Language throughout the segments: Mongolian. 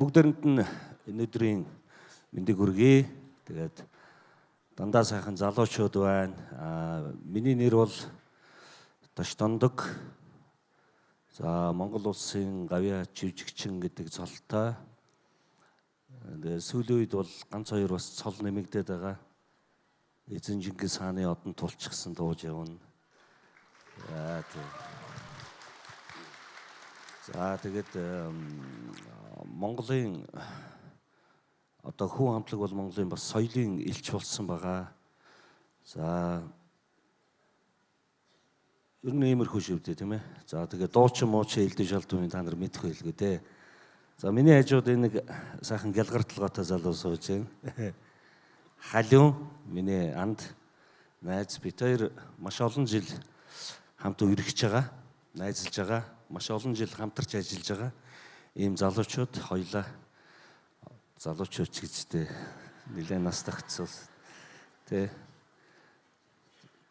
бүгдээрэнд нь өнөөдрийн мэндийг хүргэе. Тэгээд дандаа сайхан залуучууд байна. Миний нэр бол Тош Тондог. За Монгол улсын гавьяа живжигчин гэдэг цолтой. Тэгээд сүүлийн үед бол ганц хоёр бас цол нэмэгдээд байгаа. Эзэн Жингис хааны одон тулчихсан дууж явна. За тэгээд Монголын одоо хүн амтлаг бол Монголын бас соёлын элч болсон байгаа. За ер нь иймэрхүү шивдэ тийм ээ. За тэгээд дуучин муучин элдэн шалдууны та нар мэдхгүй хэлгээ дээ. За миний хажууд энэ нэг сайхан гялгарталгаатай залуу сууж байна. Халиун миний анд найз бид хоёр маш олон жил хамт үргэлж байгаа. Найзалж байгаа. Маш олон жил хамтарч ажиллаж байгаа. Ийм залуучууд хоёлаа залуучууд ч гэжтэй нэлээд настай хэцүү. Тэ.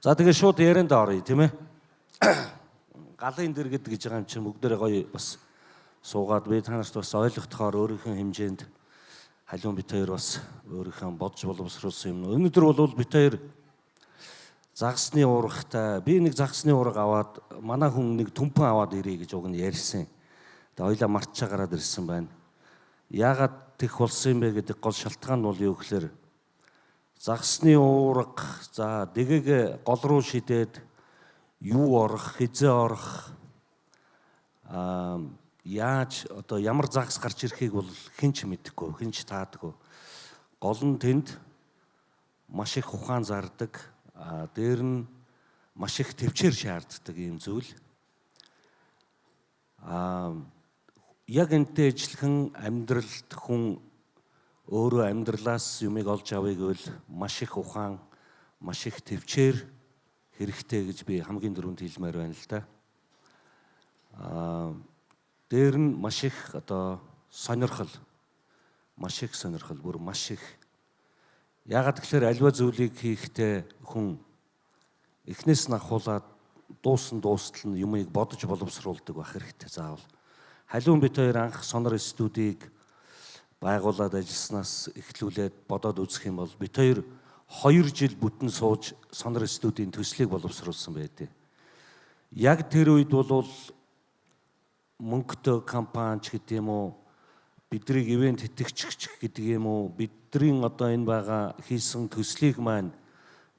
За тэгээ шууд ярианд оръё тийм ээ. Галын дэр гэдэг гэж байгаа юм чинь бүгдээрээ гоё бас суугаад би та нарт бас ойлгохтохоор өөрийнхөө хэмжээнд халиун бит хоёр бас өөрийнхөө бодж боловсруулсан юм. Өнөөдөр бол бит хоёр загсны уургатай би нэг загсны уурга аваад манай хүн нэг түмпэн аваад ирээ гэж уг нь ярьсан. Тэгээ хоёлаа мартчаа гараад ирсэн байна. Яагаад тэгэх болсон юм бэ гэдэг гол шалтгаан нь бол юу гэхээр загсны уурга за дэгээг гол руу шидээд юу орох, хизээ орох яаж одоо ямар загс гарч ирэхийг бол хинч мэдэхгүй, хинч таадаггүй. Гол нь тэнд маш их ухаан зардаг. Дээр нь маш их төвчээр шаарддаг юм зүйл. Яг энтэй ижилхэн амьдралд хүн өөрөө амьдралаас юмыг олж авъя гэвэл маш их ухаан, маш их төвчээр хэрэгтэй гэж би хамгийн түрүүнд хэлмээр байна л да. Дээр нь маш их одоо сонирхол, бүр маш их. Яагаад тэгэхээр альва зүйлийг хийхдээ хүн эхнээс нь ахуулаад дуустал нь юмыг бодож боловсруулдаг байх хэрэгтэй заавал. Халиун бит хоёр анх сонор студийг байгуулад ажилласнаас эхлүүлээд бодоод үзэх юм бол бит хоёр 2 жил бүтэн сууж сонор студийн төслийг боловсруулсан байдیں۔ Яг тэр үед бол мөнгөтэй компани ч гэдэг юм уу, бидрийг ивент тэтгэгч гэдэг юм уу, бидний одоо энэ байгаа хийсэн төслийг маань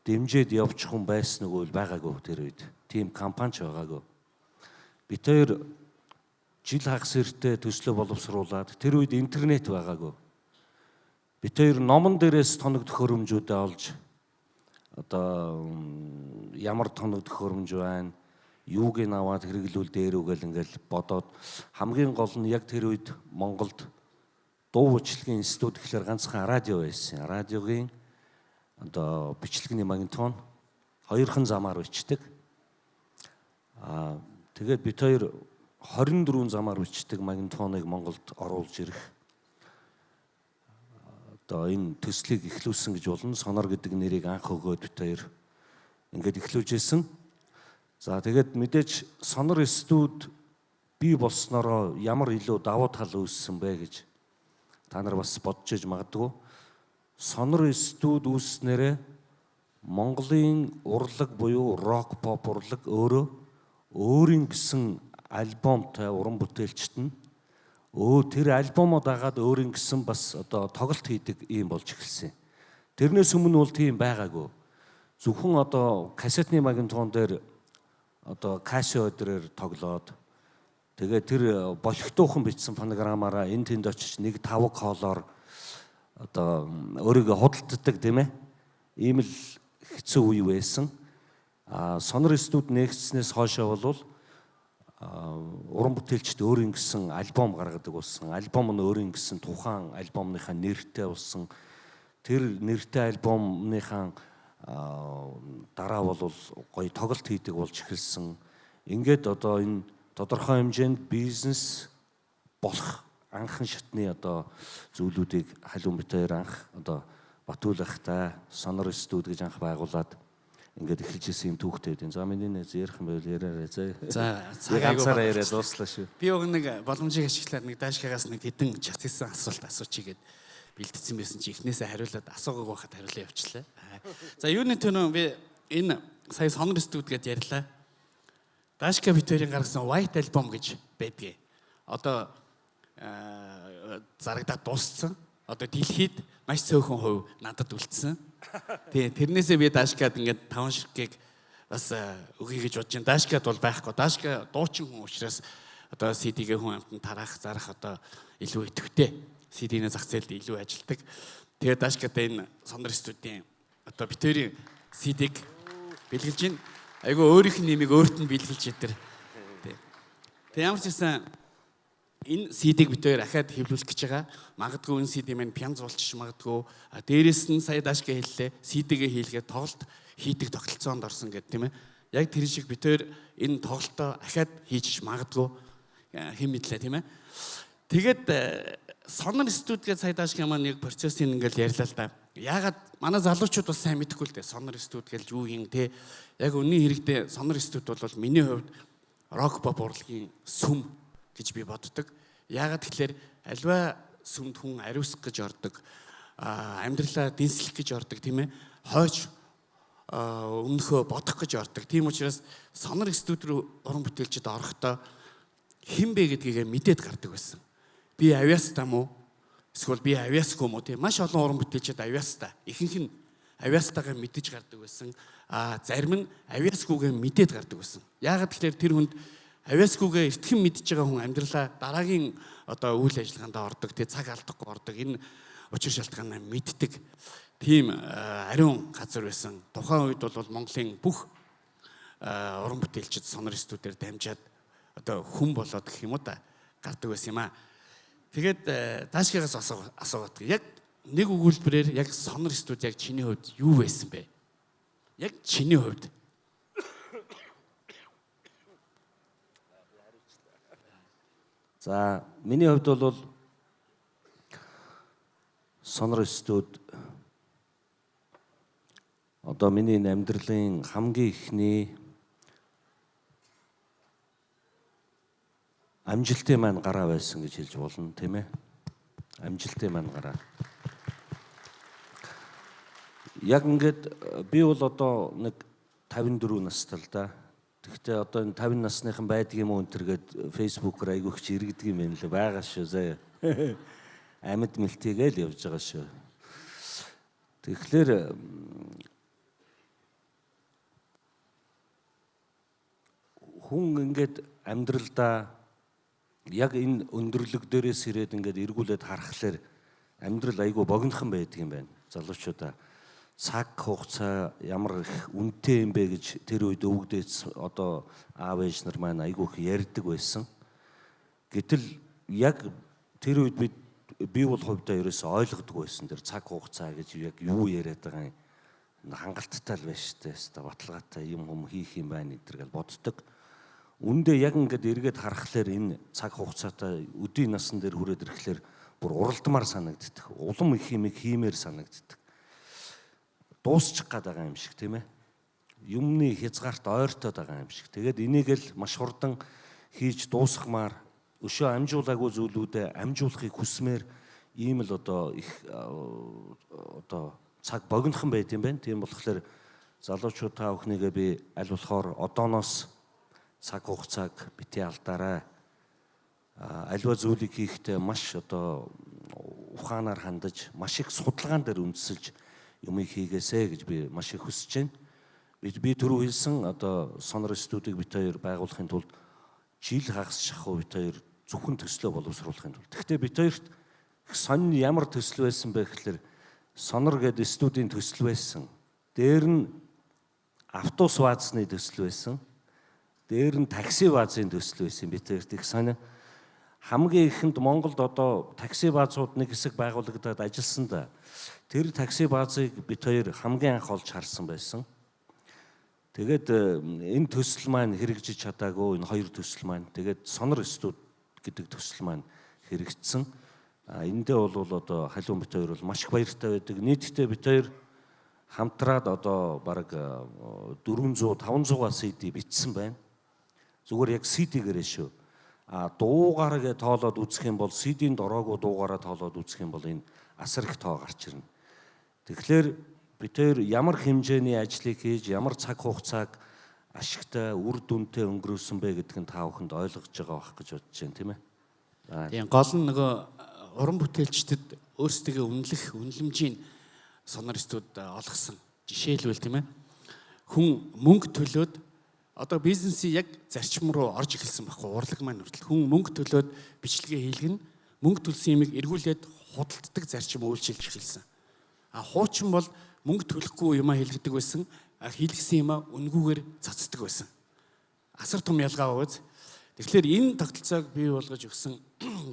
дэмжиж явуучих хүн байсан уу байгаагүй тэр үед. Тим компани ч байгаагүй. Бид хоёр жил хагас эртээ төслөө боловсруулад тэр үед интернет байгаагүй. Бид хоёр номон дээрээс тоног төхөөрөмжүүдээ олж одоо ямар тоног төхөөрөмж байна, юуг нь аваад хэрэглүүл дээрүүгээл ингээл бодоод хамгийн гол нь яг тэр үед Монголд дуу бичлэгийн институт гэхэлэр ганцхан радио байсан. Радиогийн одоо бичлэгний магнитон хоёрхан замаар бичдэг. Тэгээд бид хоёр 24 замаар бичдэг магнитоныг Монголд оруулж ирэх одоо энэ төслийг эхлүүлсэн гэж болно. Сонор гэдэг нэрийг анх өгөөд бид хоёр ингээд эхлүүлж ирсэн. За тэгээд мэдээж сонор студ бий болсноороо ямар илүү давуу тал үүссэн бэ гэж та нар бас бодож иж магадгүй. Сонор студ үүснээрээ Монголын урлаг буюу рок поп урлаг өөрөө өөрийн гэсэн альбомтой уран бүтээлчт нь тэр альбомоо дагаад өөрийн гэсэн бас одоо тоглолт хийдэг юм болж эхэлсэн. Тэрнээс өмнө бол тийм байгаагүй. Зөвхөн одоо кассетны магнитон дээр одоо Casio дээр тоглоод тэгээд тэр болохтойхон бичсэн фонограммаараа энэ тэнд очиж нэг тавг хоолоор одоо өөрийгөө худалддаг тийм ээ. Ийм л хэцүү үе байсан. Сонор студ нэгснээс хойшоо бол уран бүтээлчд өөрийн гэсэн альбом гаргадаг болсон. Альбом нь өөрийн гэсэн тухайн альбомныхаа нэртэй болсон. Тэр нэртэй альбомныхаа дараа бол гоё тоглолт хийдэг болж эхэлсэн. Ингээд одоо энэ тодорхой хэмжээнд бизнес болох анхан шатны одоо зүйлүүдийг халиун бит хоёр анх одоо Батүлхтай сонор студ гэж анх байгуулад ингээд эхэлж исэн юм түүхтэй байдیں۔ За миний нэ ярих юм байл яриараа зэ. За цаг ганцаараа яриа дуслаа шүү. Би уг нэг боломжийг ашиглаад нэг даашкагаас нэг хэдэн чатсан асуулт асуучихгээд бэлдсэн байсан чи эхнээсээ хариулаад асуугааг байхад хариулаа явуулчлаа. За юуны төнөө би энэ сая сонор студ гэдээ ярьлаа. Даашка битэрийн гаргасан White Album гэж байдгийг. Одоо зарагдаад дууссан. Одоо дэлхийд маш цөөхөн хувь надад үлдсэн. Тэгээ тэрнээсээ би Даашкад ингээд 5 ширхгийг бас өгье гэж бодож байна. Даашкад бол байхгүй. Даашка дуучин хүн учраас одоо CD-гээ хүн амтнд тарах, зарах одоо илүү идэвхтэй. CD-ний зах зээлд илүү ажилдаг. Тэгээ Даашкад энэ сонор студийн одоо битэрийн CD-г бэлгэлж байна. Айгу өөрийнх нь нэмийг өөрт нь бэлгэлж ядэр. Тэгээ ямар ч гэсэн энэ CD-г битээр ахаад хэвлүүлэх гэж байгаа. Магадгүй энэ CD маань пянз болчих магадгүй. Дээрээс нь сая Даашка хэллээ. CD-гээ хийлгээд тоглолт хийдэг тогтолцоонд орсон гэдэг тийм ээ. Яг тэр шиг битээр энэ тоглолтоо ахаад хийж магадгүй хэм мэдлээ тийм ээ. Тэгээд сонор студ гэж сая Даашка маань нэг процессыг ингээл ярьлаа л да. Яагаад манай залуучууд бас сайн мэдэхгүй л дээ. Сонор студ гэж юу юм те. Яг үнний хэрэгдээ сонор студ бол миний хувьд рок pop урлагийн сүм гэж би боддог. Яагаад тэгэхээр альва сүмд хүн ариусгах гэж ордог, амьдралаа дэнслэх гэж ордог тийм ээ. Хойч өмнөхөө бодох гэж ордог. Тийм учраас сонор студ руу уран бүтээлчд орохдоо хэн бэ гэдгийг мэдээд гардаг байсан. Би авьяастай мó эсвэл би авьяасгүй мó тийм маш олон уран бүтээлчд авьяастай. Ихэнх нь авьяастайгаа мэдэж гардаг байсан. Зарим нь авьяасгүйгээ мэдээд гардаг байсан. Яагаад тэгэхээр тэр хүнд авьяасгүйгээ эртхэн мэдж байгаа хүн амьдралаа дараагийн одоо үйл ажиллагаанд ордог, тэг цаг алдахгүй ордог. Энэ учир шалтгаанаа мэддэг. Тийм ариун газар байсан. Тухайн үед бол Монголын бүх уран бүтээлчид сонор студиэр дамжаад одоо хүн болоод гэх юм уу та гардаг байсан юм аа. Тэгээд Даашкагаас асуугаад яг нэг өгүүлбэрээр яг сонор студи яг чиний хувьд юу байсан бэ? Яг чиний хувьд. За миний хувьд бол сонор студ одоо миний амьдралын хамгийн ихний амжилтын маань гараа байсан гэж хэлж болно тийм ээ. Амжилтын маань гараа. Яг ингээд би бол одоо нэг 54 настай л да. Гэхдээ одоо энэ 50 насныхан байдгийн юм өнтэргээд фэйсбүүкээр айгүйх чи иргэдэг юм байна лээ. Байгаа шүү заа. Амьд мэлтийгээл явж байгаа шүү. Тэгэхээр хүн ингээд амьдралдаа яг энэ өндөрлөг дээрээс ирээд ингээд эргүүлээд харахаар амьдрал айгүй богинохан байдаг юм байна. Залуучуудаа цаг хугацаа ямар их үнэтэй юм бэ гэж тэр үед өвгдөөц одоо аав ээж нар маань айгүйх ярьдаг байсан. Гэтэл яг тэр үед би бол хувьдаа ерөөсөө ойлгодгүй байсан. Тэр цаг хугацаа гэж яг юу яриад байгаа юм. Хангалттай л байна шүү дээ. Баталгаатай юм хийх юм байна гэдэргээл боддог. Үндэ яг ингээд эргээд харахаар энэ цаг хугацаатай өдийн насан дээр хүрээд ирэхлээр бүр уралдмаар санагддаг. Улам их юм хиймээр санагддаг. Дуусчих гээд байгаа юм шиг тийм ээ. Юмны хязгаарт ойртоод байгаа юм шиг. Тэгээд энийг л маш хурдан хийж дуусгамаар өшөө амжуулаагүй зүйлүүдэд амжуулахыг хүсмээр ийм л одоо их одоо цаг богинохан байт юм байна. Тийм болохоор залуучууд та бүхнийгээ би аль болохоор одооноос цаг хугацааг битгий алдаарай. Альва зүйлийг хийхдээ маш одоо ухаанаар хандаж, маш их судалгаан дээр үндэслэж юмыг хийгээсэй гэж би маш их хүсэж байна. Би түрүү хэлсэн одоо сонор студийг бит хоёр байгуулахын тулд жил хагас шахуу бит хоёр зөвхөн төслөө боловсруулахын тулд. Гэхдээ бит хоёрт сонин ямар төсөл байсан бэ гэхээр сонор гэдэг студийн төсөл байсан. Дээр нь автобус ваазны төсөл байсан. Дээр нь такси ваазын төсөл байсан бит хоёрт их сонин. Хамгийн ихэнд Монголд одоо такси баазууд нэг хэсэг байгуулагдаад ажилласан да. Тэр такси баазыг бит хоёр хамгийн анх олж харсан байсан. Тэгээд энэ төсөл маань хэрэгжиж чадаагүй энэ хоёр төсөл маань тэгээд сонор студ гэдэг төсөл маань хэрэгжсэн. Эндээ бол одоо халуун бит хоёр бол маш их баяртай байдаг. Нийтдээ бит хоёр хамтраад одоо бараг 400 500-аас CD бичсэн байна. Зүгээр яг CD-гээрээ шүү. Дуугаар гээ тоолоод үзэх юм бол CD-ийн дороогүй дуугаараа тоолоод үзэх юм бол энэ асар их тоо гарч ирнэ. Тэгэхээр бид хоёр ямар хэмжээний ажлыг хийж, ямар цаг хугацааг ашигтай, үр дүнтэй өнгөрөөсөн бэ гэдг нь та бүхэнд ойлгож байгаа байх гэж бодож байна, тийм ээ. Тийм гол нь нөгөө уран бүтээлчдэд өөрсдөө үнэлэмжийн сонор студ олгосон. Жишээлбэл тийм ээ. Хүн мөнгө төлөөд одоо бизнесийн яг зарчим руу орж эхэлсэн байхгүй урлаг маань хүртэл хүн мөнгө төлөөд бичлэгээ хийлгэн мөнгө төлсөн юмыг эргүүлээд худалддаг зарчим үйлчилж эхэлсэн. Хуучин бол мөнгө төлөхгүй юмаа хийлгдэг байсан. Хийлгсэн юмаа үнгүүгээр цацдаг байсан. Асар том ялгаа өгөөз. Тэгэхээр энэ тогтолцоог бий болгож өгсөн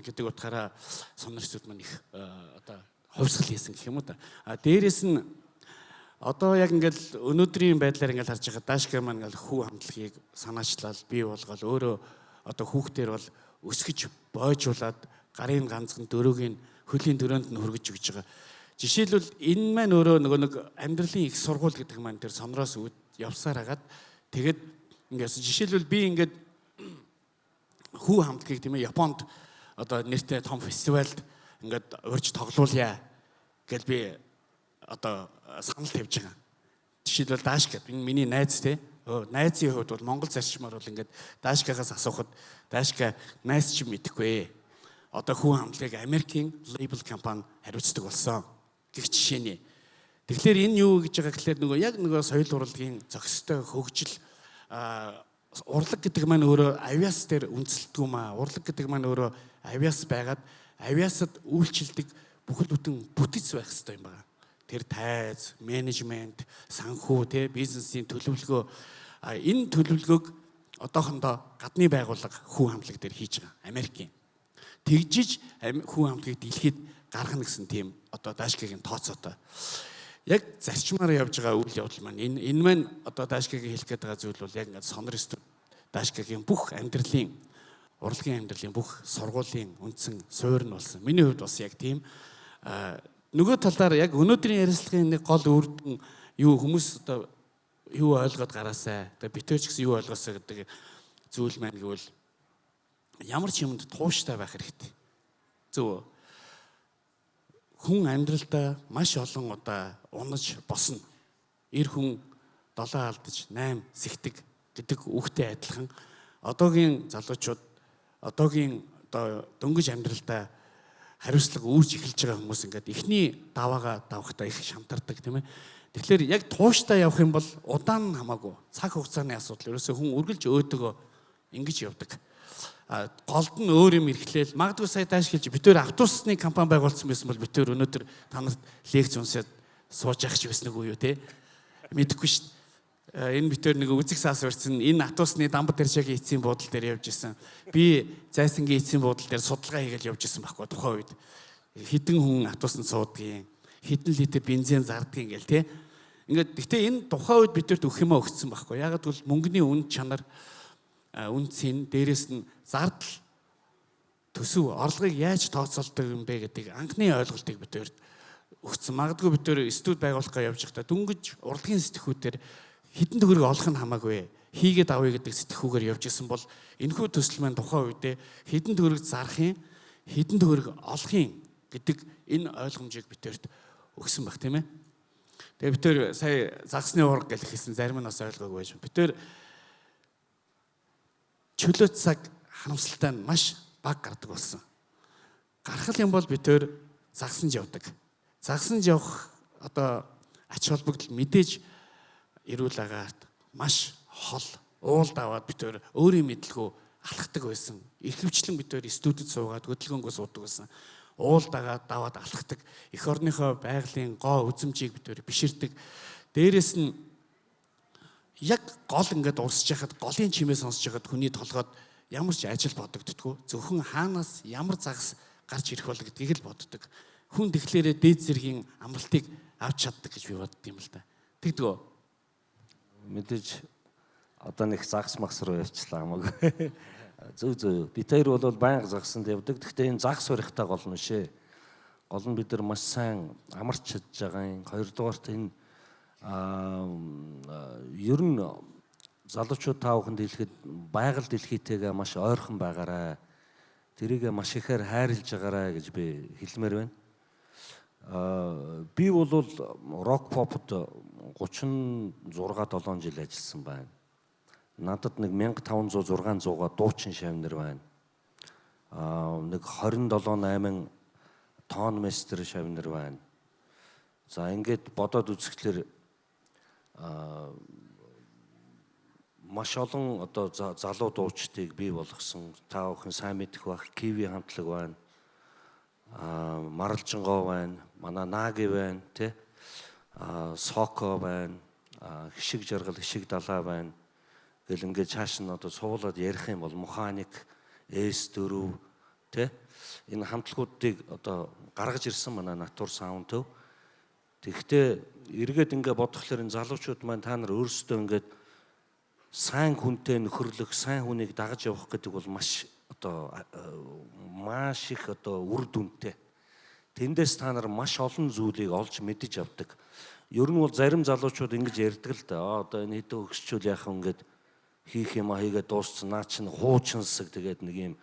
гэдэг утгаараа сонирхсууд маань их одоо хувьсгал хийсэн гэх юм уу та. Дээрээс нь одоо яг ингээл өнөөдрийн байдлаар ингээл харж байгаа Дашка маань ингээл хүү хамтлагийг санаачлал бий болгоод өөрөө одоо хүүхдээр бол өсгөж бойжуулаад гарын ганцхан дөрөөгийн хөлийн дөрөөнд нь хөргөж өгч байгаа. Жишээлбэл энэ маань өөрөө нэг амьдралын их сургууль гэдэг маань тэр сонроос явсаар хагаад тэгээд ингээс жишээлбэл би ингээд хүү хамтлагийг тийм ээ Японд одоо нэртэй том фестивальд ингээд урьж тоглуулъя гэж би одоо санал тавьж байгаа. Жишээлбэл Дашка энэ миний найз те. Найзын хувьд бол Монгол зарчмаар бол ингээд Дашкагаас асуухад Дашка найз ч мэдэхгүй. Одоо хүү хамтлагийг Америкийн лейбл компани хариуцдаг болсон гэх жишээний. Тэгэхээр энэ юу гэж байгаа гэхээр нөгөө яг нөгөө соёл урлагийн зохистой хөгжил урлаг гэдэг маань өөрөө авиас дээр үндэслэдэг юм аа. Урлаг гэдэг маань өөрөө авиас байгаад авиасад үйлчилдэг бүхэл бүтэн бүтэц байх хэрэгтэй юм байна. Тэр тайз, менежмент, санхүү, тэ бизнесийн төлөвлөгөө энэ төлөвлөгөөг одоохондоо гадны байгууллага хүү хамтлаг дээр хийж байгаа. Америкийн. Тэгжиж хүү хамтлагийг дэлхийд гаргана гэсэн тийм одоо Дашкагийн тооцоотой. Яг зарчмаар явж байгаа үйл явдал маань энэ маань одоо Дашкагийн хэлэх гээд байгаа зүйл бол яг ингээд сонористууд Дашкагийн бүх амьдралын урлагийн амьдралын бүх сургуулийн үндсэн суурь нь болсон. Миний хувьд бас яг тийм нөгөө талаар яг өнөөдрийн ярилцлагын нэг гол үр дүн юу хүмүүс одоо юу ойлгоод гараасай. Одоо битээч гэсэн юу ойлгосоо гэдэг зүйл маань гэвэл ямар ч юмд тууштай байх хэрэгтэй. Зөв. Хүн амьдралдаа маш олон удаа унаж босно. Эр хүн 7 алдаж 8 сэгдэг гэдэг үгтэй адилхан одоогийн залуучууд одоогийн одоо дөнгөж амьдралдаа хариуцлага үүрж эхэлж байгаа хүмүүс ингээд эхний даваагаа давхтаа их шантардаг тийм ээ. Тэгэхээр яг тууштай явах юм бол удаан нь хамаагүй цаг хугацааны асуудал. Ерөөсөө хүн үргэлж өөдөгөө ингэж явдаг. Голд нь өөр юм эрхлээл магадгүй сая тааш хэлж бид тээр автобусны компани байгуулсан байсан бол бид тээр өнөөдөр та нарт лекц унсаад сууж явах ч байсан үгүй юу те мэдэхгүй шүү дээ. Энэ бид тээр нэг үзэг саас урьдсан энэ автобусны Дамбат Тэршагийн эцсийн буудлын дээр явж исэн. Би Зайсангийн эцсийн буудлын дээр судалгаа хийгээл явж исэн байхгүй тухайн үед. Хэдэн хүн автобусанд суудгийг, хэдэн литр бензин зардгийг ингээл те. Ингээд гэхдээ энэ тухайн үед бид тээр өгөх юмаа өгсөн байхгүй. Ягаад гэвэл мөнгөний үн чанар үнцийн дээрээс нь зардал төсөв орлогыг яаж тооцоолдог юм бэ гэдэг анхны ойлголтыг бид тээр өгсөн. Магадгүй бид тээр студ байгуулахаа явж байхдаа дөнгөж урлагийн сэтгхүүдээр хэдэн төгрөг олох нь хамаагүй хийгээд авъя гэдэг сэтгхүүгээр явж исэн бол энэхүү төсөл маань тухайн үедээ хэдэн төгрөг зарахын хэдэн төгрөг олохын гэдэг энэ ойлгомжийг бид тээрт өгсөн баг тийм ээ. Тэгээ бид тээр сая загсны ураг гэж хэлсэн зарим нь бас ойлгоогүй байж. Бид тээр чөлөө цаг харамсалтай нь маш бага гардаг болсон. Гарах юм бол бид тээр загсанж явдаг. Загсанж явах одоо ач холбогдол мэдээж эрүүл агаарт маш хол уулд аваад бид тээр өөрийн мэдлэгөө алхдаг байсан. Ихэвчлэн бид тээр студид суугаад хөдөлгөөнгөө суудаг байсан. Уулд агаад даваад алхдаг. Эх орныхоо байгалийн гоо үзмжийг бид тээр биширдэг. Дээрээс нь яг гол ингээд урсж яхад голын чимээ сонсож яхад хүний толгойд ямар ч ажил бодогддггүй. Зөвхөн хаанаас ямар загас гарч ирэх бол гэдгийг л боддог. Хүн тэгэхээр дээд зэргийн амралтыг авч чаддаг гэж би бодд юм л да. Тэгдэгөө. Мэдээж одоо нэг загас магс руу явчлаа хамаагүй. Зөв. Бид хоёр бол байнга загсанд явдаг. Гэхдээ энэ загас барихтаа гол нь шээ. Гол нь бид нар маш сайн амарч чадж байгаа юм. Хоёрдугаарт энэ Ер нь залуучууд та бүхэнд хэлэхэд байгаль дэлхийтэйгээ маш ойрхон байгаарай. Тэрийг маш ихээр хайрлаж байгаарай гэж би хэлмээр байна. Би бол рок попд 36-7 жил ажилласан байна. Надад нэг 1500-600-га дуучин шавнар байна. Нэг 27-8 тон мастер шавнар байна. За ингээд бодоод үзэхлээр маш олон одоо залуу дуучдыг бий болгосон. Та бүхэн сайн мэдэх байх Киви хамтлаг байна. Маралжингоо байна, манай Наги байна, тэ? Соко байна, хишиг жаргал, хишиг далаа байна. Гэл ингээд цааш нь одоо суулаад ярих юм бол механик, S4, тэ? Энэ хамтлагуудыг одоо гаргаж ирсэн манай Натур саунд төв. Тэгэхдээ эргээд ингээд бодохлоор энэ залуучууд маань та нар өөрсдөө ингээд сайн хүнтэй нөхөрлөх, сайн хүнийг дагаж явах гэдэг бол маш их үр дүнтэй. Тэндээс та нар маш олон зүйлийг олж мэдэж авдаг. Ер нь бол зарим залуучууд ингэж ярьдаг л да. Одоо энэ хэдэн өгсчүүл яах вэ ингээд хийх юм хийгээд дууссан. Наа чинь хуучинсаг тэгээд нэг юм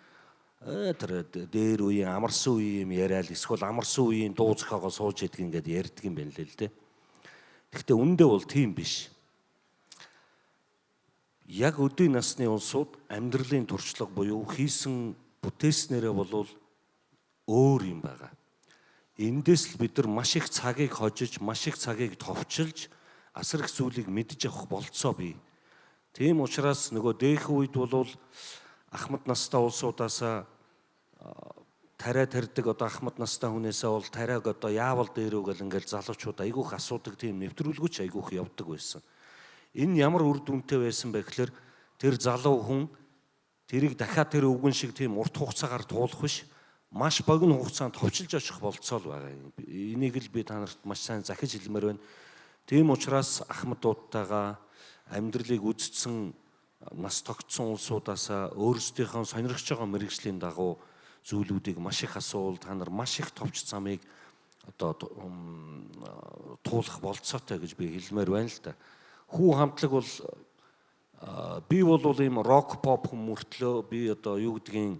тэр дээр үеийн амарсан үеийн юм яриад эсвэл амарсан үеийн дуу зохиогоо сууж идэх ингээд ярьдаг юм байна л л дээ. Гэхдээ үндэ бол тийм биш. Яг өдийн насны улсууд амьдралын туршлага буюу хийсэн бүтээснээрээ бол өөр юм байгаа. Эндээс л бид нар маш их цагийг хожиж, маш их цагийг товчилж, асар их зүйлийг мэдж авах болцоо бий. Тийм учраас нөгөө дэх үед бол ахмад настай улсуудаасаа тариа тарьдаг одоо ахмад настай хүнээсээ бол тариаг одоо яавал дээрөө гэл ингээл залуучууд айгүйх асуудаг тийм нэвтрүүлгүүч айгүйх явдаг байсан. Энэ ямар үр дүнтэй байсан бэ гэхээр тэр залуу хүн тэрийг дахиад тэр өвгөн шиг тийм урт хугацаагаар туулах биш, маш богино хугацаанд товчилж очих болцоо л байгаа. Энийг л би та нарт маш сайн захиж хэлмээр байна. Тийм учраас ахмадуудтайгаа амьдралыг үздсэн нас тогтсон улсуудаасаа өөрсдийнхөө сонирхож байгаа мэргэжлийн дагуу зүйлүүдийг маш их асуул, та нар маш их товч замыг одоо туулах болцоотой гэж би хэлмээр байна л да. Хүү хамтлаг бол би бол ийм рок поп хүмүүртлөө би одоо юу гэдгийг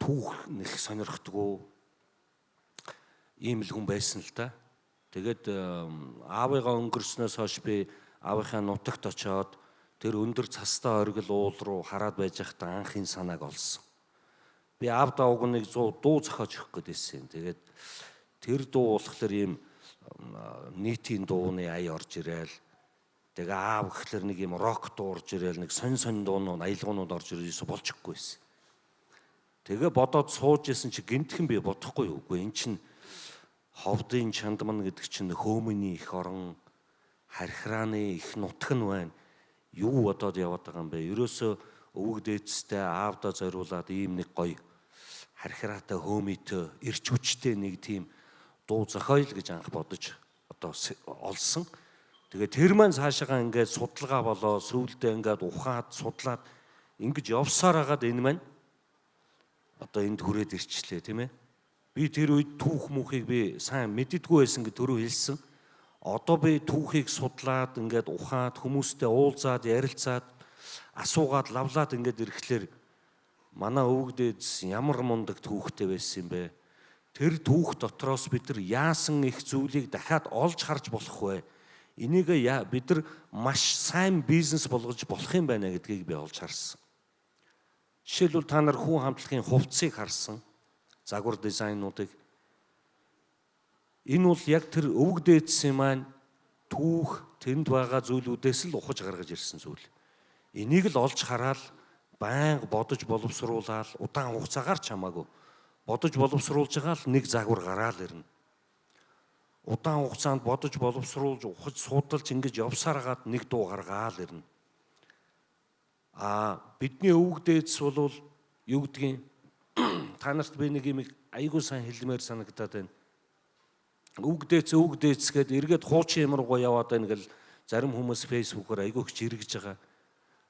түүх нэг сонирхдаггүй ийм л хүн байсан л да. Тэгээд аавыгаа өнгөрснөөс хойш би аавынхаа нутагт очиод тэр өндөр цастай оргил уул руу хараад байж байхдаа анхын санааг олсон. Би аавдаа уг нэг 100 дуу зохиож өгөх гэдээсэн. Тэгээд тэр дуу болохоор ийм нийтийн дууны ая орж ирээл. Тэгээ аав гэхлээр нэг юм рок дуу орж ирээл, нэг сонь дуунууд, аялгуунууд орж ирээсээ болчихгүй байсан. Тэгээ бодоод сууж исэн чи гинтхэн би бодохгүй юу. Үгүй эн чин ховдын чандман гэдэг чинь хөөмөний их орон, хархирааны их нутаг нь байна. Юу бодоод яваад байгаа юм бэ? Ерөөсөө өвөг дээдстэй аавдаа зориулаад ийм нэг гоё хархираатай хөөмийтэй эрч хүчтэй нэг тийм дуу зохиол гэж анх бодож олсон. Тэгээ тэр маань цаашаа ингээд судалгаа болоо сүүлдээ ингээд ухаад судлаад ингэж явсаар хагаад энэ маань энд хүрээд ирчлээ тийм ээ. Би тэр үед түүх мөхийг би сайн мэддэггүй байсан гэж түрүү хэлсэн. Одоо би түүхийг судлаад ингээд ухаад хүмүүстэй уулзаад ярилцаад асуугаад лавлаад ингээд ирэхлээр манай өвөг дээдс ямар мундаг түүхтэй байсан юм бэ? Тэр түүх дотроос бид нар яасан их зүйлийг дахиад олж харж болох вэ? Энийг бид нар маш сайн бизнес болгож болох юм байна гэдгийг би олж харсан. Жишээлбэл та нар хүн хамтлагийн хувцсыг харсан. Загвар дизайнуудыг. Энэ бол яг тэр өвөг дээдсийн маань түүх тэнд байгаа зүйлүүдээс л ухаж гаргаж ирсэн зүйл. Энийг л олж хараад байнга бодож боловсруулаад удаан хугацаагаар ч хамаагүй бодож боловсруулж байгаа л нэг загвар гараал ирнэ. Удаан хугацаанд бодож боловсруулж ухаж судалж ингэж явсаар хагаад нэг дуу гаргаал ирнэ. Бидний өвөг дээдс бол юу гэдгийг та нарт би нэг юм айгуу сайн хэлмээр санагдаад байна. Өвөг дээдс гээд эргээд хуучин юм руу яваад байна гэл зарим хүмүүс фэйсбүүкээр айгуу их жиргэж байгаа.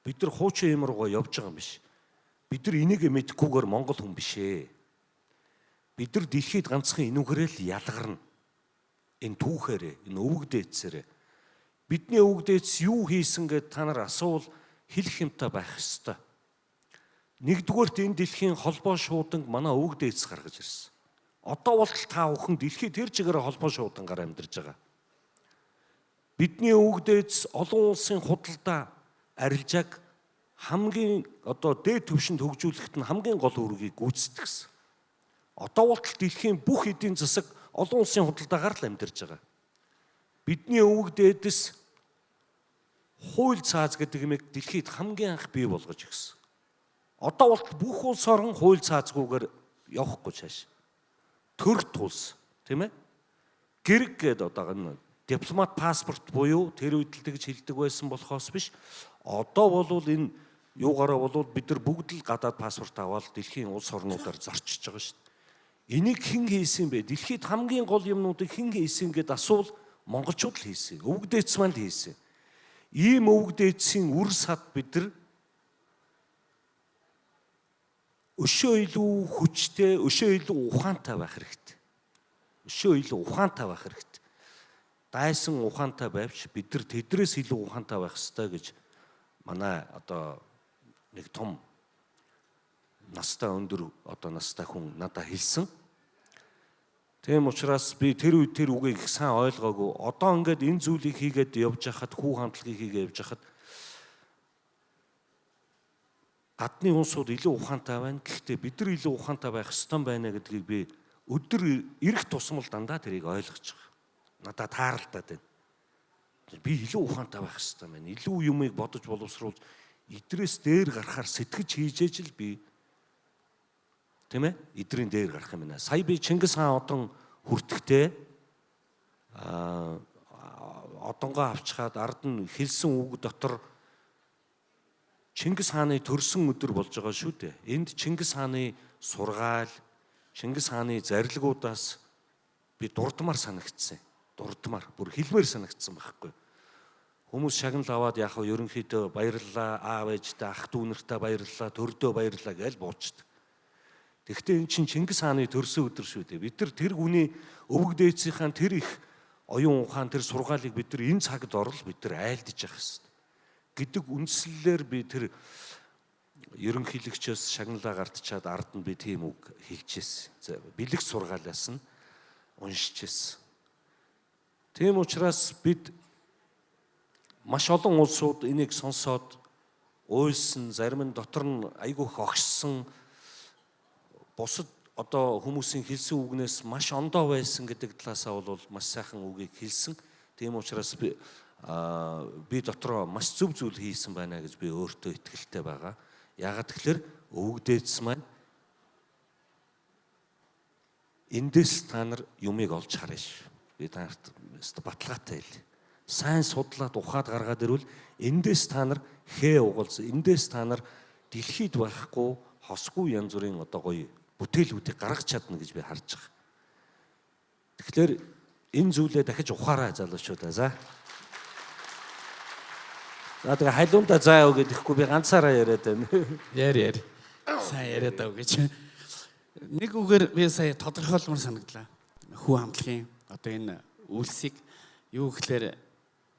Бид нар хуучин юм руу явж байгаа юм биш. Бид нар энийг мэдхгүйгээр монгол хүн биш ээ. Бид нар дэлхийд ганцхан энүүгээрээ л ялгарна. Энэ түүхээрээ, энэ өвөг дээдсээрээ бидний өвөг дээдс юу хийсэн гэд та нар асуувал хэлэх юмтай байх ёстой. Нэгдүгээрт энэ дэлхийн холбоо шууданг манай өвөг дээдс гаргаж ирсэн. Одоо бол та бүхэн дэлхий тэр чигээр холбоо шуудангаар амьдарч байгаа. Бидний өвөг дээдс олон улсын худалдаа арилжааг хамгийн дээд түвшинд хөгжүүлэхэд нь хамгийн гол үүргийг гүйцэтгэсэн. Одоо бол дэлхийн бүх эдийн засаг олон улсын худалдаагаар л амьдарч байгаа. Бидний өвөг дээдэс хууль цааз гэдэг юмыг дэлхийд хамгийн анх бий болгож өгсөн. Одоо бол бүх улс орон хууль цаазгүйгээр явахгүй цааш. Төрөлт улс, тийм ээ? Гэрэг гэдэг одоо энэ дипломат паспорт буюу тэр үед л тэгж хэлдэг байсан болохоос биш. Одоо бол энэ юугаараа бол бид нар бүгд л гадаад паспорт аваад дэлхийн улс орнуудаар зорчиж байгаа шүү дээ. Энийг хэн хийсэн бэ? Дэлхийд хамгийн гол юмнуудыг хэн хийсэн гэд асуул монголчууд л хийсэн. Өвөг дээдс маань л хийсэн. Ийм өвөг дээдсийн үр сад бид нар өшөө илүү хүчтэй, өшөө илүү ухаантай байх хэрэгтэй. Өшөө илүү ухаантай байх хэрэгтэй. Дайсан ухаантай байвч бид нар тэдрээс илүү ухаантай байх ёстой гэж манай нэг том настай өндөр настай хүн надад хэлсэн. Тийм учраас би тэр үед тэр үгийг их сайн ойлгоогүй. Одоо ингээд энэ зүйлийг хийгээд явж хахад, хүү хамтлагийг хийгээд явж хахад гадны улсууд илүү ухаантай байна. Гэхдээ бид нар илүү ухаантай байх ёстой байна гэдгийг би өдөр ирэх тусмал дандаа тэрийг ойлгож байгаа. Надад тааралдаад байна. Би илүү ухаантай байх ёстой байна. Илүү юмыг бодож боловсруулж идрээс дээр гарахаар сэтгэж хийжээж л би тийм ээ идрийн дээр гарах юм байна. Сая би Чингис хаан одон хүртэхдээ одонгоо авчгаад ард нь хэлсэн үг дотор Чингис хааны төрсөн өдөр болж байгаа шүү дээ. Энд Чингис хааны сургаал, Чингис хааны зарилгуудаас би дурдмаар санагдсан. Дурдмаар, бүр хэлмээр санагдсан байхгүй. Хүмүүс шагнал аваад яг хөө ерөнхийдөө баярлалаа, аав ээжтэй, ах дүү нартай баярлалаа, төрдөө баярлалаа гэж буучдаг. Тэгэхдээ эн чинь Чингис хааны төрсөн өдөр шүү дээ. Бид нар тэр хүний өвөг дээдсийнхаа тэр их оюун ухаан, тэр сургаалыг бид нар энэ цагт орол бид нар айлдаж явах хэрэгтэй гэдэг үндслэлээр би тэр ерөнхийлөгчөөс шагналаа гартчаад ард нь би тийм үг хэлчихсэн. Бэлэг сургаалаас нь уншижсэн. Тийм учраас бид маш олон улсууд энийг сонсоод уйлсан, зарим нь дотор нь айгүйх огшсон бусад хүмүүсийн хэлсэн үгнээс маш ондоо байсан гэдэг талаасаа бол маш сайхан үгийг хэлсэн. Тийм учраас би дотроо маш зөв зүйл хийсэн байна гэж би өөртөө итгэлтэй байгаа. Яагаад тэгэхээр өвөг дээдс маань эндээс та нар юмыг олж харъя ш. Би та нарт баталгаатай хэл. Сайн судлаад ухаад гаргаад ирвэл эндээс та нар хээ угалз, эндээс та нар дэлхийд байхгүй хосгүй янз бүрийн гоё бүтээлүүдийг гаргаж чадна гэж би харж байгаа. Тэгэхээр энэ зүйлээ дахиж ухаарай залуучуудаа. За тэгээ хайлуунда заа юу гэдэхгүй би ганцаараа яриад байна. Яар. Сайн яриад аа гэж. Нэг үгээр би сая тодорхойлмор санагдлаа. Хүү хамтлагийн энэ үйлсийг юу гэхээр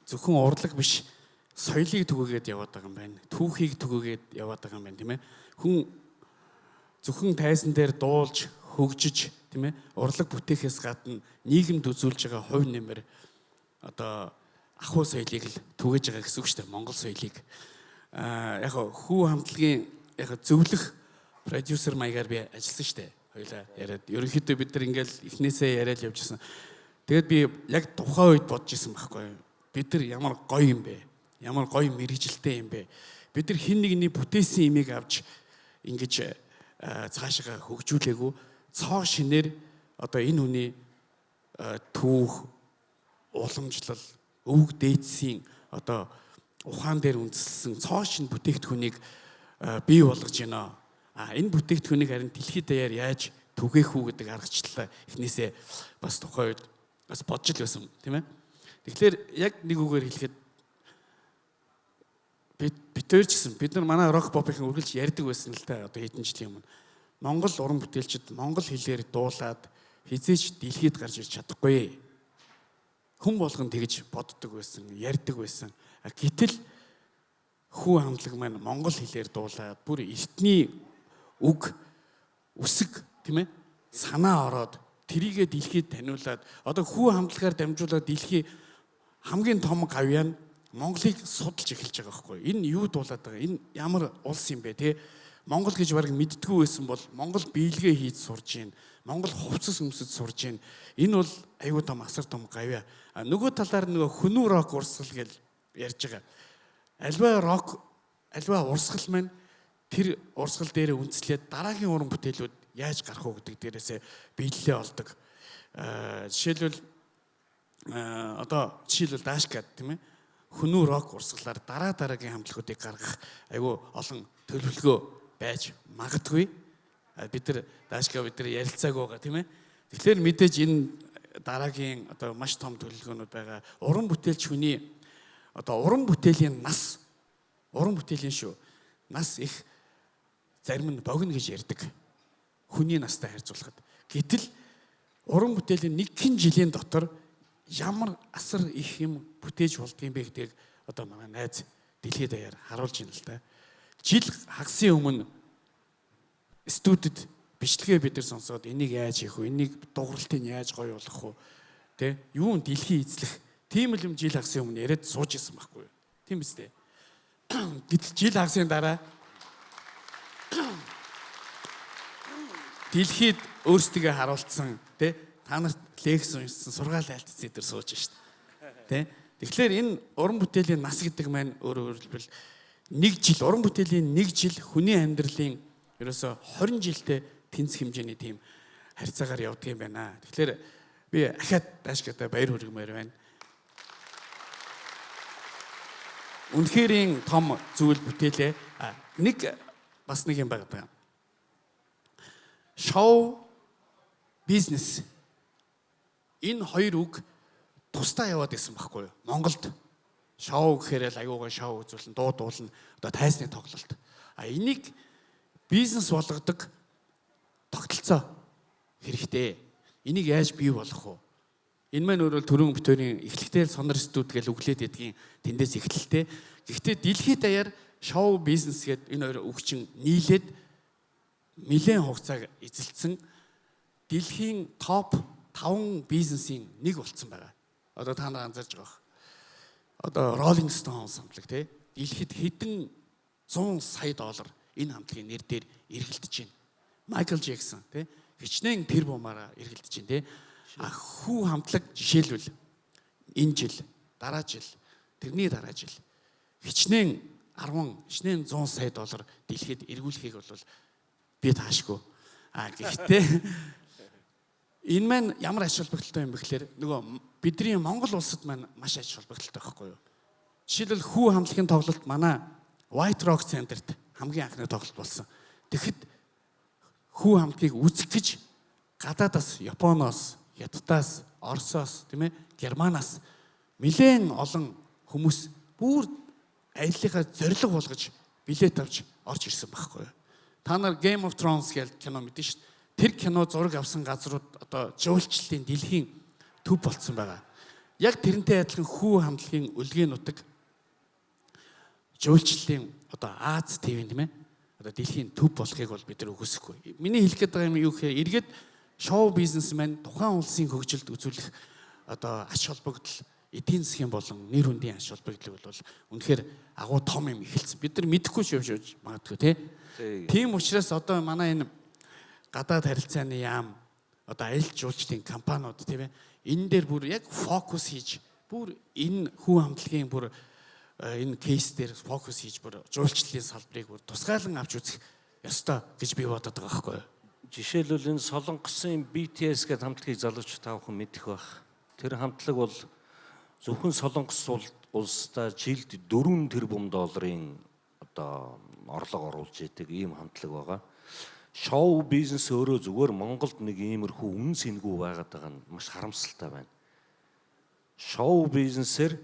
зөвхөн урлаг биш соёлыг түгээгээд яваад байгаа юм байна. Түүхийг түгээгээд яваад байгаа юм байна, тийм ээ. Хүн зөвхөн тайзан дээр дуулж, хөгжиж, тийм ээ. Урлаг бүтээхээс гадна нийгэмд үзүүлж байгаа хувь нэмэр ахуй соёлыг л түгэж байгаа гэсэн үг шүү дээ. Монгол соёлыг. Яг хүү хамтлагийн зөвлөх продюсер маягаар би ажилласан шүү дээ. Хоёлаа яриад. Ерөнхийдөө бид нар ингээл эхнээсээ яриад явжсэн. Тэгээд би яг тухайн үед бодож исэн байхгүй юу? Бид нар ямар гоё юм бэ? Ямар гоё мэрэгжилтэй юм бэ? Бид нар хин нэгний бүтээсэн имийг авч ингэж цаашаа хөгжүүлээгүй цоо шинээр энэ хүний түүх, уламжлал, өвөг дээдсийн ухаан дээр үндэслэн цоо шин бүтээгдэхүүнийг бий болгож байна. Энэ бүтээгдэхүүнийг харин дэлхийд даяар яаж түгээх үү гэдэг аргачлалаа эхнээсээ бас тухайн үед бас бодж л байсан, тийм ээ. Тэгэхээр яг нэг үгээр хэлэхэд бид хоёр ч гэсэн бид нар манай рок попын үргэлж ярьдаг байсан л та хэдэн жилийн өмнө. Монгол уран бүтээлчид монгол хэлээр дуулаад хизээч дэлхийд гарч ирж чадахгүй. хүн болгон тэгж боддог байсан, ярьдаг байсан. Гэтэл хүү хамтлаг маань монгол хэлээр дуулаад бүр эртний үг үсэг тийм ээ санаа ороод тэрийгэ дэлхийд таниулаад одоо хүү хамтлагаар дамжуулаад дэлхий хамгийн том гавьяа нь Монголыг судалж эхэлж байгаа байхгүй. Энэ юу дуулаад байгаа? Энэ ямар улс юм бэ те? Монгол гэж бараг мэддгүү байсан бол Монгол биелгээ хийж сурж гин. Монгол хувцас өмсөж сурж гин. Энэ бол аюу том асар том гавьяа. Нөгөө талаар нөгөө хүнүү рок урсгал гэж ярьж байгаа. Альва рок, альва урсгал маань тэр урсгал дээр үндэслээд дараагийн уран бүтээлүүд яаж гарах уу гэдэг дээрээсээ биелэлээ олдог. Жишээлбэл жишээлбэл Дашкад тийм ээ хүнүү рок урсгалаар дараагийн хамтлагуудыг гаргах айгүй олон төлөвлөгөө байж магадгүй. Бид нар Дашка бид нар ярилцааг байгаа тийм ээ. Тэгэхээр мэдээж энэ дараагийн маш том төлөвлөгөөнүүд байгаа. Уран бүтээлч хүний уран бүтээлийн нас их зарим нь богино гэж ярьдаг. Хүний настай харьцуулахад. Гэтэл уран бүтээлийн нэг хэн жилийн дотор ямар асар их юм бүтээж болдгийм бэ гэдгийг манай найз дэлхийд даяар харуулж байна л да. Жил хагасын өмнө студид бичлэгээ бид нар сонсоод энийг яаж хийх вэ? Энийг дууралтыг яаж гоё болгох вэ? Тэ? Юун дэлхий эзлэх. Тийм л юм жил хагасын өмнө яриад сууж исэн байхгүй юу? Тийм биз дээ. Гэтэл жил хагасын дараа дэлхийд өөрсдөө харуулсан тэ та нарт лекц уншсан сургаал айлтсан дээр сууж шít. Тэ? Тэгэхээр энэ уран бүтээлийн нас гэдэг маань өөрөөр хэлбэл уран бүтээлийн нэг жил хүний амьдралын ерөөсө 20 жилдээ тэнцэх хэмжээний тийм харьцаагаар явдаг юм байна. Тэгэхээр би ахаад Дашкатай баяр хүргэмээр байна. Үнэхээр том зүйл бүтээлээ. Бас нэг юм байгаа. Шоу, бизнес. Энэ хоёр үг тусдаа яваад исэн байхгүй юу? Монголд шоу гэхээр л аюугаа шоу үзүүлэн дуулна. Тайсны тоглолт. Энийг бизнес болгодог тогтолцоо хэрэгтэй. Энийг яаж бий болгох вэ? Энэ маань өөрөөр төрийн бүтээний эхлэлээр сонор студ гэж өглөөд ядгийн тэндээс эхлэлтэй. Гэхдээ дэлхийд даяар шоу бизнес гэдэг энэ хоёр үг чинь нийлээд нэлээд хугацааг эзэлсэн дэлхийн топ 5 бизнесийн нэг болсон байгаа. Та нар анзаарж байгаа. Rolling Stones хамтлаг тий. Дэлхийд хэдэн 100 сая доллар энэ хамтлагийн нэр дээр эргэлдэж байна. Michael Jackson тий. Хичнээн тэр бумаараа эргэлдэж байна тий. Хүү хамтлаг жишээлбэл энэ жил, дараа жил, тэрний дараа жил хичнээн 100 сая доллар дэлхийд эргүүлэхийг бол би таашгүй. Гэхдээ энэ маань ямар ач холбогдолтой юм бэ гэхээр нөгөө бидний Монгол улсад маань маш ач холбогдолтой байхгүй юу? Жишээлбэл хүү хамтлагийн тоглолт манай White Rock Center-т хамгийн анхны тоглолт болсон. Тэгэхэд хүү хамтлагийг үзэх гэж гадаадаас, Японоос, Хятадаас, Оросоос, тийм ээ, Германаас нэлээд олон хүмүүс бүр аяллахаа зориг болгож билет авч орж ирсэн байхгүй юу? Та нар Game of Thrones гэж кино мэдэн шүү дээ. Тэр кино зураг авсан газрууд жуулчлалын дэлхийн төв болцсон байгаа. Яг тэрнтэй адилхан хүү хамтлагийн үлгийн нутаг жуулчлалын Аз ТV тийм ээ. Дэлхийн төв болохыг бол бид нар үгүйсэхгүй. Миний хэлэх гээд байгаа юм юу гэхээр эргээд шоу бизнесмен тухайн улсын хөгжилд үзүүлэх ач холбогдол эдийн засгийн болон нэр хүндийн ач холбогдлыг бол үнэхээр агуу том юм эхэлсэн. Бид нар мэдэхгүй шивж магадгүй тий. Тийм учраас манай энэ гадаад харилцааны яам аялал жуулчлалын компаниуд тийм ээ энэ дээр бүр яг фокус хийж бүр энэ хүү хамтлагийн бүр энэ кейс дээр фокус хийж бүр жуулчлалын салбарыг бүр тусгайлан авч үзэх ёстой гэж би бодоод байгаа байхгүй юу? Жишээлбэл энэ Солонгосын BTS гэдэг хамтлагийг залуучууд тавхан мэдэх байх. Тэр хамтлаг бол зөвхөн Солонгос улстай жилд 4 тэрбум долларын орлого оруулж идэг ийм хамтлаг байгаа. Шоу бизнес өөрөө зүгээр Монголд нэг иймэрхүү үнэн сэнгүй байгаад байгаа нь маш харамсалтай байна. Шоу бизнесээр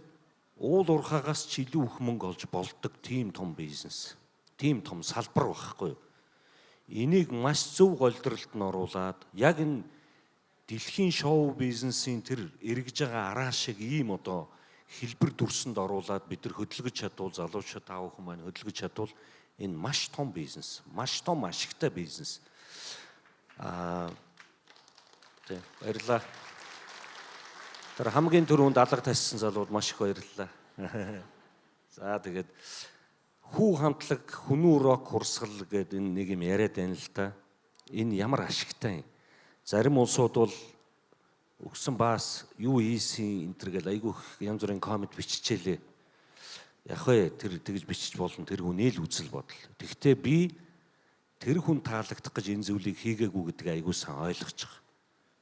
уул уурхаагаас ч илүү их мөнгө олж болдог тийм том бизнес. Тийм том салбар байхгүй юу? Энийг маш зөв голдролд нь оруулаад яг энэ дэлхийн шоу бизнесийн тэр эргэж байгаа араа шиг ийм одоо хэлбэр дүрсэнд оруулаад бид нар хөдөлгөж чадвал залуучууд тав хүн маань хөдөлгөж чадвал энэ маш том бизнес, маш том ашигтай бизнес. Тэг баярлалаа. Тэр хамгийн түрүүнд алга тассан залууд маш их баярлалаа. За тэгээд хүү хамтлаг, хүнүү рок хурсгал гэдэг энэ нэг юм яриад байна л да. Энэ ямар ашигтай юм. Зарим улсууд бол өгсөн баас юу хийсэн энэ төр гэл айгүй янз бүрийн коммент биччихэлээ. Яг вэ тэр тэгж бичиж болно тэр хүний л үзэл бодол. Тэгвэл би тэр хүн таалагдах гэж энэ зүйлийг хийгээгүй гэдэг айгүй сан ойлгож байгаа.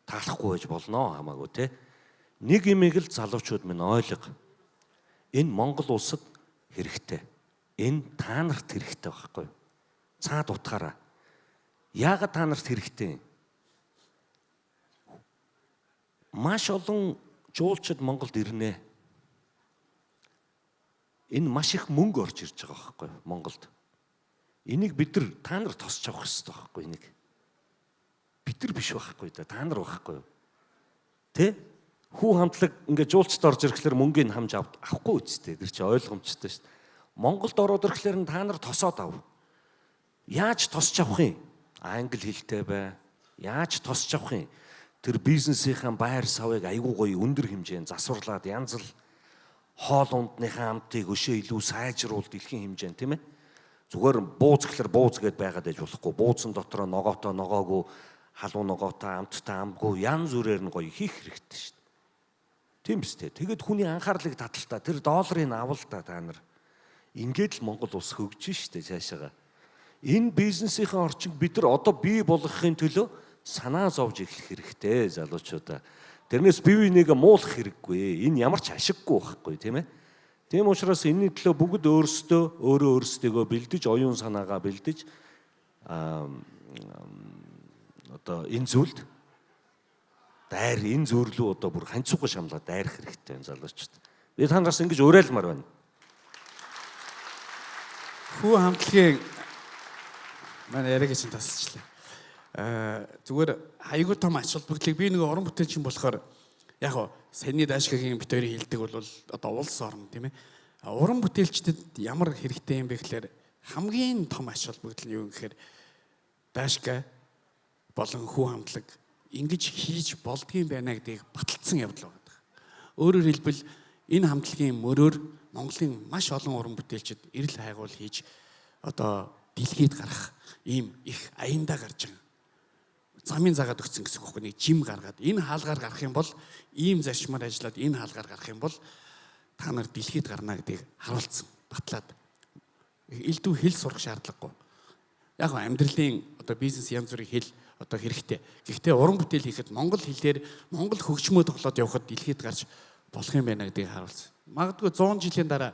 Таалахгүй байж болно хамаагүй те. Нэг имийг л залуучууд минь ойлго. Энэ Монгол улсад хэрэгтэй. Энэ та нарт хэрэгтэй байхгүй юу? Цаад утгаараа. Яагаад та нарт хэрэгтэй юм? Маш олон жуулчид Монголд ирнэ. Энэ маш их мөнгө орж ирж байгаа байхгүй юу Монголд. Энийг бид нар та нар тосч авах хэрэгтэй байхгүй энийг. Бид нар биш байхгүй да та нар байхгүй юу. Тэ? Хүү хамтлаг ингээ жуулчд орж ирэхлээр мөнгөний хамж авахгүй үстэй. Тэр чинь ойлгомжтой шүү дээ. Монголд ороод ирэхлээр нь та нар тосоод ав. Яаж тосч авах юм? Англи хэлтэй бай. Яаж тосч авах юм? Тэр бизнесийнхаа байр савыг айгүй гоё өндөр хэмжээнд засварлаад янз л хоол ундныхаа амтыг өшөө илүү сайжруул дэлхийн хэмжээнд тийм ээ. Зүгээр бууз гэхэлэр бууз гэдээ байгаад байж болохгүй. Буузан дотроо ногоотоо ногоогүй, халуун ногоотой, амттай амгүй янз бүрээр нь гоё хийх хэрэгтэй шүү дээ. Тийм биз дээ. Тэгэд хүний анхаарлыг таталтаа тэр долларын авал та нар. Ингээд л Монгол улс хөгжиж шүү дээ цаашаага. Энэ бизнесийн орчинг бид нар одоо бий болгохын төлөө санаа зовж эхлэх хэрэгтэй залуучуудаа. Тэрнээс бие бинийгээ муулах хэрэггүй. Энэ ямар ч ашиггүй байхгүй тийм ээ. Тийм учраас энэний төлөө бүгд өөрсдөө бэлдэж, оюун санаагаа бэлдэж одоо энэ зүйлд энэ зөвлөө одоо бүр ханцуугай шамлаад дайрах хэрэгтэй энэ залуучууд. Би танаас ингэж уриалмаар байна. Хүү хамтлагийн манай яриаг чинь тасалчлаа. Зүгээр хайгуу том ач холбогдлыг би нэг уран бүтээлчин болохоор яг гоо саяны даашгагийн бит хоёрын хэлдэг бол одоо улс орн тийм ээ. Уран бүтээлчдэд ямар хэрэгтэй юм бэ гэхээр хамгийн том ач холбогдол нь юу гэхээр даашга болон хүү хамтлаг ингэж хийж болдгийм байна гэдгийг баталсан явдал байгаа. Өөрөөр хэлбэл энэ хамтлагийн мөрөөр Монголын маш олон уран бүтээлчид эрэл хайгуул хийж одоо дэлхийд гарах ийм их аяндаа гарч байгаа. Замын загаад өгсөн гэсэн үг байхгүй нэг жим гаргаад энэ хаалгаар гарах юм бол ийм зарчмаар ажиллаад энэ хаалгаар гарах юм бол та нар дэлхийд гарна гэдгийг харуулсан батлаад элдв хэл сурах шаардлагагүй. Яг амьдралын одоо бизнес янз бүрийн хэл одоо хэрэгтэй. Гэхдээ уран бүтээл хийхэд монгол хэлээр монгол хөгжмөө тоглоод явхад дэлхийд гарч болох юм байна гэдгийг харуулсан. Магадгүй 100 жилийн дараа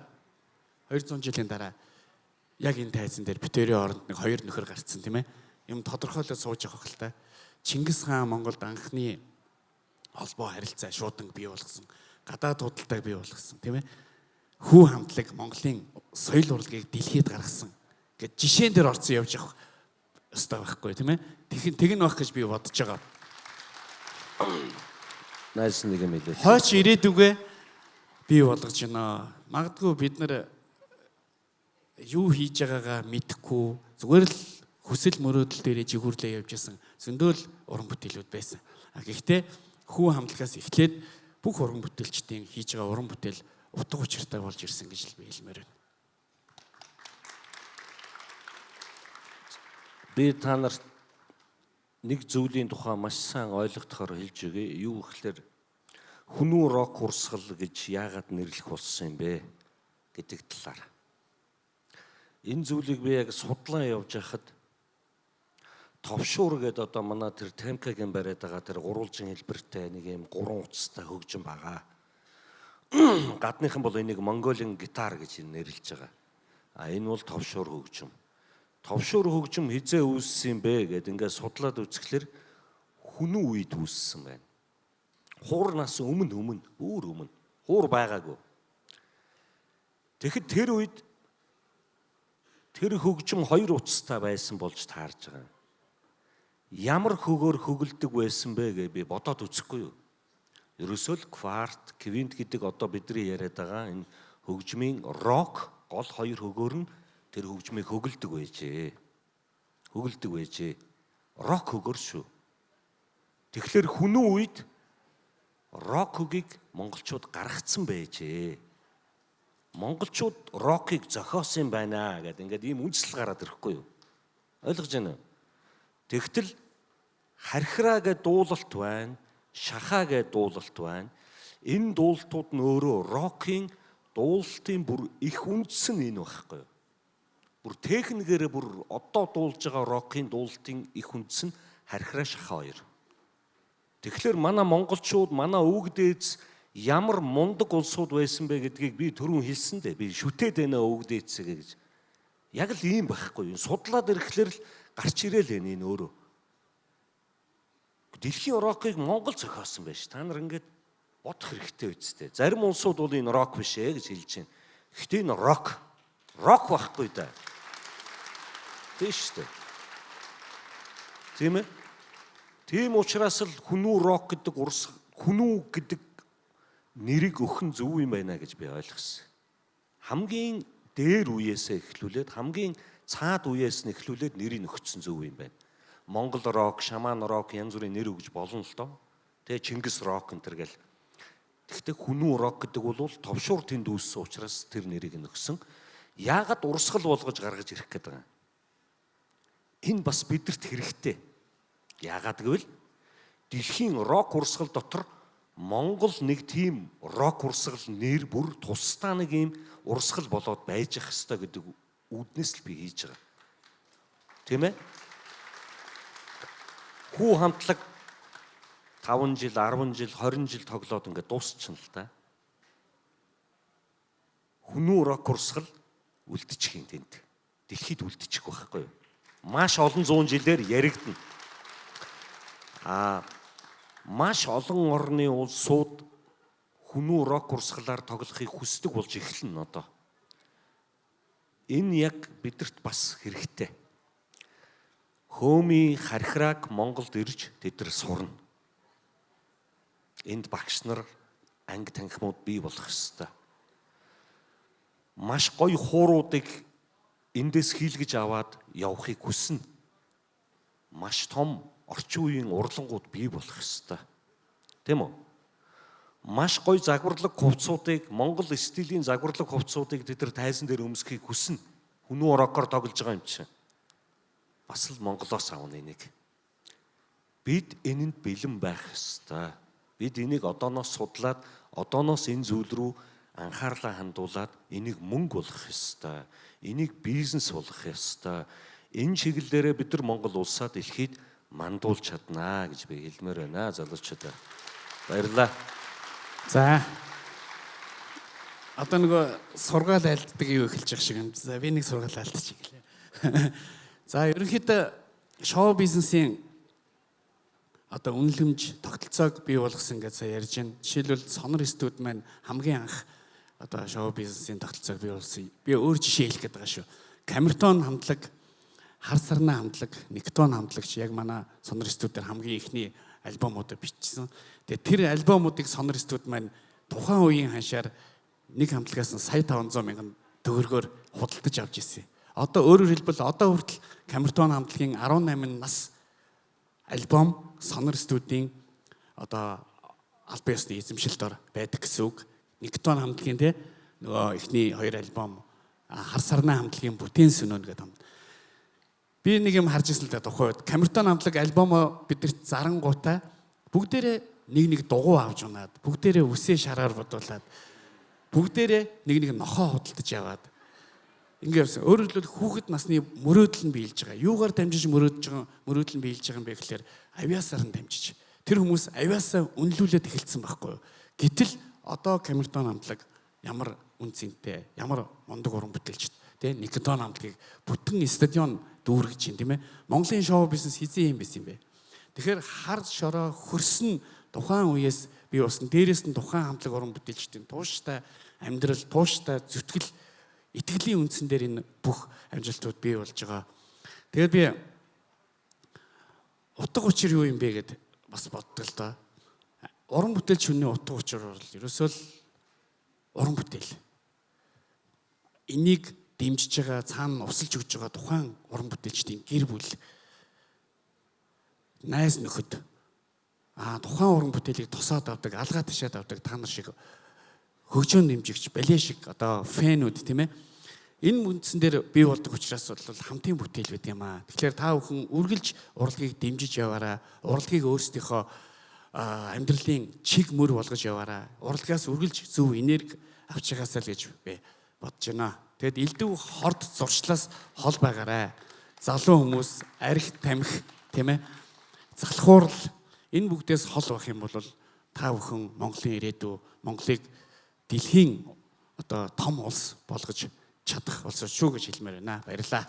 200 жилийн дараа яг энэ тайзан дээр битэрийн оронд нэг хоёр нөхөр гарцсан тийм ээ. Юм тодорхойлоод сууж явах хэл та. Чингис хаан Монголд анхны холбоо харилцаа шууданг бий болгосон. Гадаад худалдааг бий болгосон тийм ээ. Хүү хамтлаг Монголын соёл урлагийг дэлхийд гаргасан гэд жишээн дээр орцсон явж явах ёстой байхгүй тийм ээ. Тэгин байх гэж би бодож байгаа. Найс нэг юм хэлээ. Хойч ирээдүгэ бий болгож байна. Магадгүй бид нар юу хийж байгаагаа мэдэхгүй зүгээр л хүсэл мөрөөдөл дээрээ жигүүрлээ явж исэн зөндөөл уран бүтээлүүд байсан. Гэхдээ хүү хамтлагаас эхлээд бүх уран бүтээлчдийн хийж байгаа уран бүтээл утга учиртай болж ирсэн гэж л би хэлмээр байна. Би та нарт нэг зүйлийн тухай маш сайн ойлгохоор хэлж өгье. Юу гэхээр хүнүү рок урсгал гэж яагаад нэрлэх болсон юм бэ гэдэг талаар. Энэ зүйлийг би яг судлаа явж байхад товшуур гэдэг одоо манай тэр Тамкагийн бариад байгаа тэр гурвалжин хэлбэртэй нэг юм гурван утастай хөгжим байгаа. Гадныхан бол энийг Монголын гитар гэж нэрлэж байгаа. Энэ бол товшуур хөгжим. Товшуур хөгжим хизээ үүссэн бэ гэд ингээд судлаад үзэхлээр хүнүү үед үүссэн байна. Хуурнаас өмнө хуур байгаагүй. Тэгэхэд тэр үед тэр хөгжим хоёр утастай байсан болж таарж байгаа. ямар хөгөөр хөглөдөг байсан бэ гэж би бодоод үзэхгүй юу. Ерөөсөө л кварт, квинт гэдэг одоо бидний яриад байгаа энэ хөгжмийн рок гол хоёр хөгөөр нь тэр хөгжмийг хөглөдөг байжээ. Хөглөдөг байжээ. Рок хөгөр шүү. Тэгэхээр хүнүү үед рок хөгийг монголчууд гаргацсан байжээ. Монголчууд рокийг зохиосон байна гэдэг ингээд ийм үндэслэл гараад ирэхгүй юу? Ойлгож байна уу? Тэгтэл хархираа гэдэг дуулалт байна, шахаа гэдэг дуулалт байна. Энэ дуулалтууд нь өөрөө рокийн дуулалтын бүр их үндэс нь энэ байхгүй юу? Бүр техникээр бүр одоо дуулж байгаа рокийн дуулалтын их үндэс нь хархираа шахаа хоёр. Тэгэхээр манай монголчууд, манай өвөг дээдс ямар мундаг улсууд байсан бэ гэдгийг би түрүүн хэлсэн дээ. Би шүтээд байна өвөг дээдсээ гэж. Яг л ийм байхгүй юу? Судлаад ирэхлээр л гарч ирээл энэ өөрөө. Дэлхийн рокыг Монгол зохиосон байж. Та нар ингээд бодох хэрэгтэй үсттэй. Зарим улсууд бол энэ рок биш ээ гэж хэлж байна. Гэхдээ энэ рок байхгүй да. Тийш үү? Тийм ээ? Тийм учраас л хүнүү рок гэдэг хүнүү гэдэг нэрийг өгөх нь зөв юм байна гэж би ойлгосон. Хамгийн дээр үеэсээ эхлүүлээд хамгийн цаад үеэс нь эхлүүлээд нэрийг өгсөн зөв юм байна. Монгол рок, шаман рок янз бүрийн нэр өгж болно л доо. Тэгээ Чингис рок энэ төр гэл. Гэхдээ хүнүү рок гэдэг бол товшуур тэнд үүссэн учраас тэр нэрийг өгсөн. Яагаад урсгал болгож гаргаж ирэх гээд байгаа юм? Энэ бас бидэрт хэрэгтэй. Яагаад гэвэл дэлхийн рок урсгал дотор Монгол нэг тийм рок урсгал нэр бүр тусдаа нэг юм урсгал болоод байж ах ёстой гэдэг үүднээс л би хийж байгаа. Тийм ээ? Хүү хамтлаг 5 жил, 10 жил, 20 жил тоглоод ингээд дуусчихна л та. Хүнүү рок урсгал үлдчих юм тэнд. Дэлхийд үлдчих байхгүй юу? Маш олон зуун жилээр яригдана. Маш олон орны улсууд хүнүү рок урсгалаар тоглохыг хүсдэг болж эхэлнэ одоо. Энэ яг бидэрт бас хэрэгтэй. Хөөми хархирааг Монголд ирж тэд нар сурна. Энд багш нар анги танхимуд бий болох ёстой. Маш гоё хууруудыг эндээс хийлгэж аваад явахыг хүснэ. Маш том орчин үеийн урлангууд бий болох ёстой. Тийм үү? Маш гоё загварлаг хувцсуудыг, Монгол стилийн загварлаг хувцсуудыг тэд нар тайзан дээр өмсөхийг хүснэ. Хүнүү рокоор тоглож байгаа юм чинь. Бас л Монголоос авна энийг. Бид энэнд бэлэн байх ёстой. Бид энийг одооноос судлаад, одооноос энэ зүйл рүү анхаарлаа хандуулад энийг мөнгө болгох ёстой. Энийг бизнес болгох ёстой. Энэ чиглэлээрээ бид нар Монгол улсаа дэлхийд мандуулж чаднаа гэж би хэлмээр байна залуучуудаа. Баярлалаа. За. Одоо нөгөө сургаал айлддаг юу эхэлж байгаа шиг юм. За би нэг сургаал айлтчих гэлээ. За ерөнхийдөө шоу бизнесийн одоо үнэлэмж тогтолцоог бий болгосон гэж сая ярьж байна. Жишээлбэл Сонор студ маань хамгийн анх одоо шоу бизнесийн тогтолцоог бий болгосон. Би өөр жишээ хэлэх гээд байгаа шүү. Камертон хамтлаг, хар сарна хамтлаг, Никтон хамтлагч яг манай Сонор студээр хамгийн ихний альбомуудыг бичсэн. Тэгээ тэр альбомуудыг Сонор студ маань тухайн үеийн ханшаар нэг хамтлагаас нь сая 500 мянган төгрөгөөр худалдаж авч ирсэн. Одоо өөрөөр хэлбэл одоо хүртэл Камертон хамтлагийн 18 нас альбом Сонор студийн одоо албан ёсны эзэмшилд ор байдаг гэсэн үг. Никтон хамтлагийн те нөгөө эхний хоёр альбом хар сарна хамтлагийн бүтээн сүнөн гэдэг юм. Би нэг юм харж ирсэн л да тухайн үед Камертон хамтлаг альбомо бидэрт зарангуудаа бүгдээрээ нэг дугуй авч унаад бүгдээрээ үсээ шараар бодуулаад бүгдээрээ нэг нохоо худалдаж яваад ингээд өөрөөр хэлбэл хүүхэд насны мөрөөдөл нь биелж байгаа. Юугаар дамжиж мөрөөдөл нь биелж байгаа юм бэ гэхээр авиасаар нь дамжиж. Тэр хүмүүс авиасаа үнэлүүлээд эхэлсэн байхгүй юу. Гэтэл одоо Камертон хамтлаг ямар үнцэнтэй, ямар мундаг уран бүтээлчд тэ Никтон хамтлагийг бүтэн стадион дүүргэж чинь тийм ээ. Монголын шоу бизнес хизээ юм байсан юм бэ. Тэгэхээр хар шороо хөрсөн тухайн үеэс би усан дээрээс нь тухайн хамтлаг уран бүтээлчдийн тууштай амьдрал, тууштай зүтгэл, итгэлийн үндсэн дээр энэ бүх амжилтууд бий болж байгаа. Тэгээд би утга учир юу юм бэ гэд бас боддог л доо. Уран бүтээлч хүний утга учир бол ерөөсөө л уран бүтээл. Энийг дэмжиж байгаа цаана усалж өгж байгаа тухайн уран бүтээлчдийн гэр бүл, найз нөхөд тухайн уран бүтээлийг тусаад авдаг, алгаа ташаад авдаг та нар шиг хөгжөөн дэмжигч, балет шиг одоо фэнүүд тийм ээ. Энэ үндсэн дээр бий болдог учраас бол хамтын бүтээл байт юм аа. Тэгэхээр та бүхэн үргэлж урлагийг дэмжиж яваарай. Урлагийг өөрсдийнхөө амьдралын чиг мөр болгож яваарай. Урлагаас үргэлж зөв энерги авч байгаасаа л гэж би бодож байна. Тэгэд элдв хорд зуршлаас хол байгаарай. Залуу хүмүүс, арх тамхи тийм ээ. Залхуурл энэ бүгдээс хол байх юм бол та бүхэн Монголын ирээдүй, Монголыг дэлхийн одоо том улс болгож чадах болсон шүү гэж хэлмээр байна. Баярлалаа.